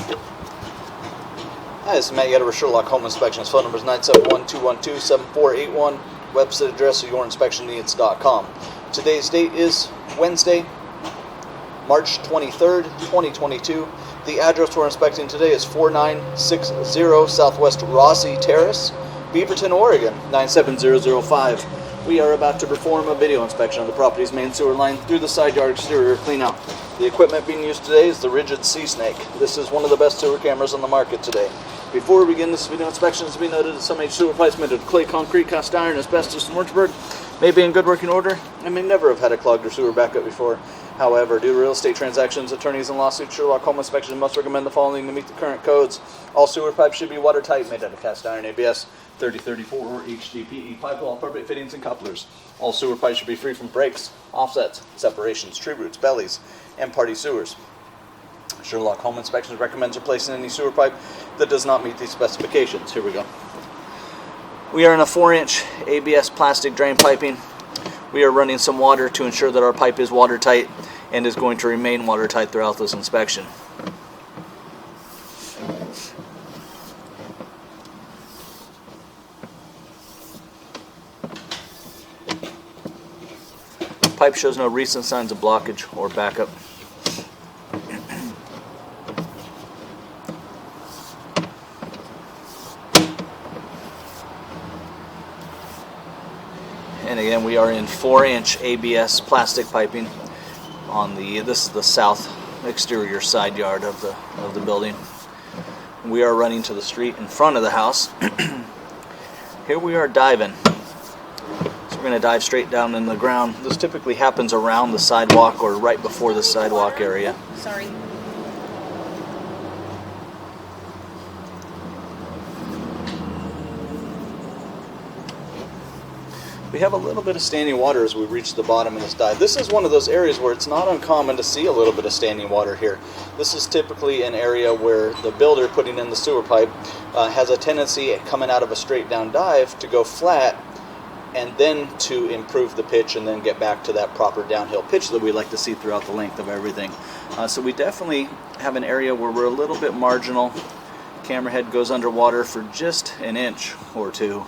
Hi, this is Matt Yetter with Sherlock Home Inspections. Phone number is 971-212-7481. Website address is yourinspectionneeds.com. Today's date is Wednesday, March 23rd, 2022. The address we're inspecting today is 4960 Southwest Rossi Terrace, Beaverton, Oregon, 97005. We are about to perform a video inspection of the property's main sewer line through the side yard exterior cleanout. The equipment being used today is the Rigid Sea Snake. This is one of the best sewer cameras on the market today. Before we begin this video inspection, it should be noted that some sewer pipes made of clay, concrete, cast iron, asbestos, and Lynchburg may be in good working order and may never have had a clogged or sewer backup before. However, due to real estate transactions, attorneys, and lawsuits, Sherlock Home Inspections must recommend the following to meet the current codes. All sewer pipes should be watertight, made out of cast iron, ABS 3034 or HDPE pipe, all appropriate fittings and couplers. All sewer pipes should be free from breaks, offsets, separations, tree roots, bellies, and party sewers. Sherlock Home Inspections recommends replacing any sewer pipe that does not meet these specifications. Here we go. We are in a 4-inch ABS plastic drain piping. We are running some water to ensure that our pipe is watertight and is going to remain watertight throughout this inspection. Pipe shows no recent signs of blockage or backup. And again, we are in 4-inch ABS plastic piping on this is the south exterior side yard of the building. We are running to the street in front of the house. Here we are diving. So we're going to dive straight down in the ground. This typically happens around the sidewalk or right before the sidewalk area. Sorry. We have a little bit of standing water as we reach the bottom of this dive. This is one of those areas where it's not uncommon to see a little bit of standing water here. This is typically an area where the builder putting in the sewer pipe has a tendency coming out of a straight down dive to go flat and then to improve the pitch and then get back to that proper downhill pitch that we like to see throughout the length of everything. So we definitely have an area where we're a little bit marginal. Camera head goes underwater for just an inch or two,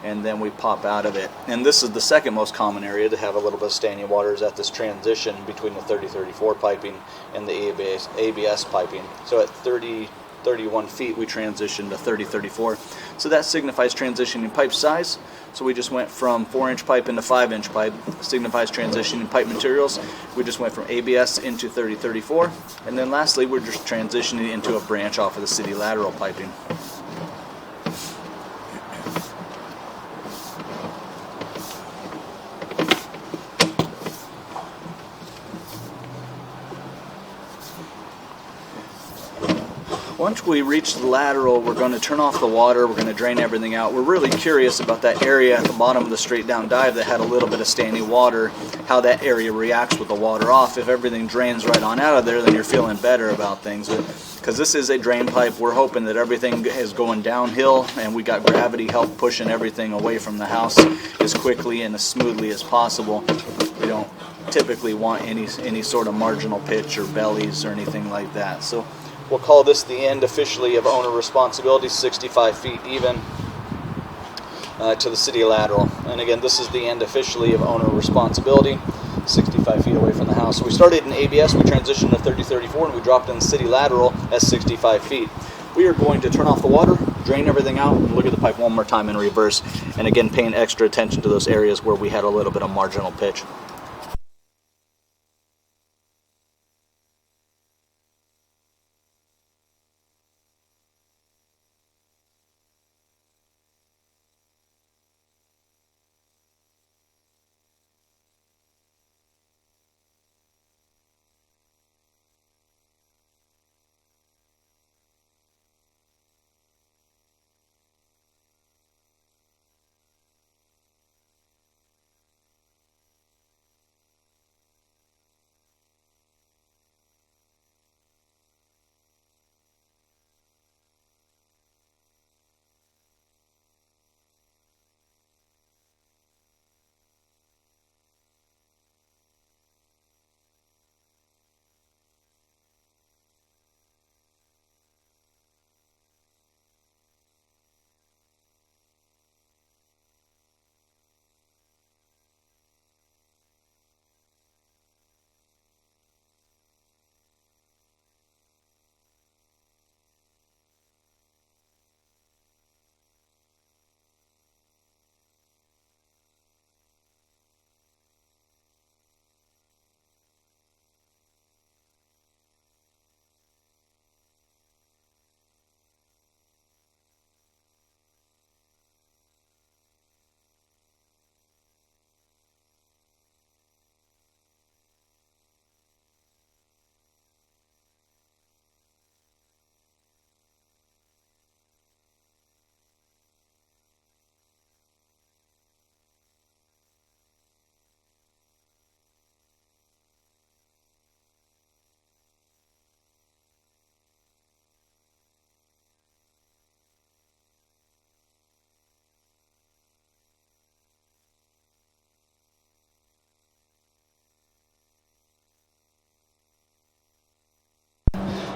and then we pop out of it. And this is the second most common area to have a little bit of standing water, is at this transition between the 30-34 piping and the ABS piping. So at 30-31 feet we transition to 30-34. So that signifies transitioning pipe size. So we just went from 4-inch pipe into 5-inch pipe. Signifies transitioning pipe materials. We just went from ABS into 30-34. And then lastly, we're just transitioning into a branch off of the city lateral piping. Once we reach the lateral, we're going to turn off the water, we're going to drain everything out. We're really curious about that area at the bottom of the straight down dive that had a little bit of standing water, how that area reacts with the water off. If everything drains right on out of there, then you're feeling better about things. Because this is a drain pipe, we're hoping that everything is going downhill and we got gravity help pushing everything away from the house as quickly and as smoothly as possible. We don't typically want any sort of marginal pitch or bellies or anything like that. So we'll call this the end officially of owner responsibility, 65 feet even to the city lateral. And again, this is the end officially of owner responsibility, 65 feet away from the house. So we started in ABS, we transitioned to 30-34, and we dropped in the city lateral at 65 feet. We are going to turn off the water, drain everything out, and look at the pipe one more time in reverse. And again, paying extra attention to those areas where we had a little bit of marginal pitch.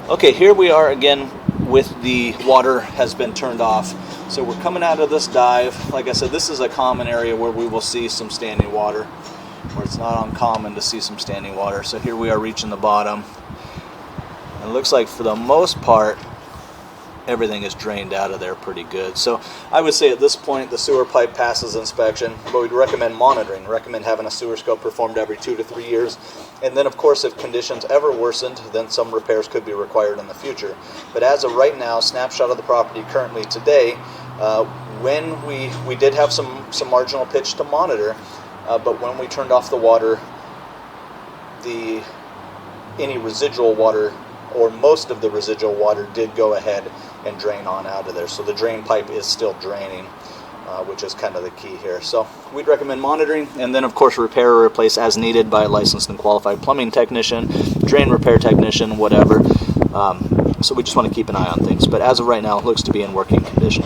Okay, here we are again with the water has been turned off. So we're coming out of this dive. Like I said, this is a common area where we will see some standing water, where it's not uncommon to see some standing water. So here we are reaching the bottom. And it looks like for the most part, everything is drained out of there pretty good. So I would say at this point the sewer pipe passes inspection, but we'd recommend monitoring, recommend having a sewer scope performed every 2 to 3 years. And then of course if conditions ever worsened, then some repairs could be required in the future. But as of right now, snapshot of the property currently today, when we did have some marginal pitch to monitor, but when we turned off the water, any residual water, or most of the residual water, did go ahead and drain on out of there. So the drain pipe is still draining, which is kind of the key here. So we'd recommend monitoring, and then of course repair or replace as needed by a licensed and qualified plumbing technician, drain repair technician, whatever. So we just want to keep an eye on things. But as of right now, it looks to be in working condition.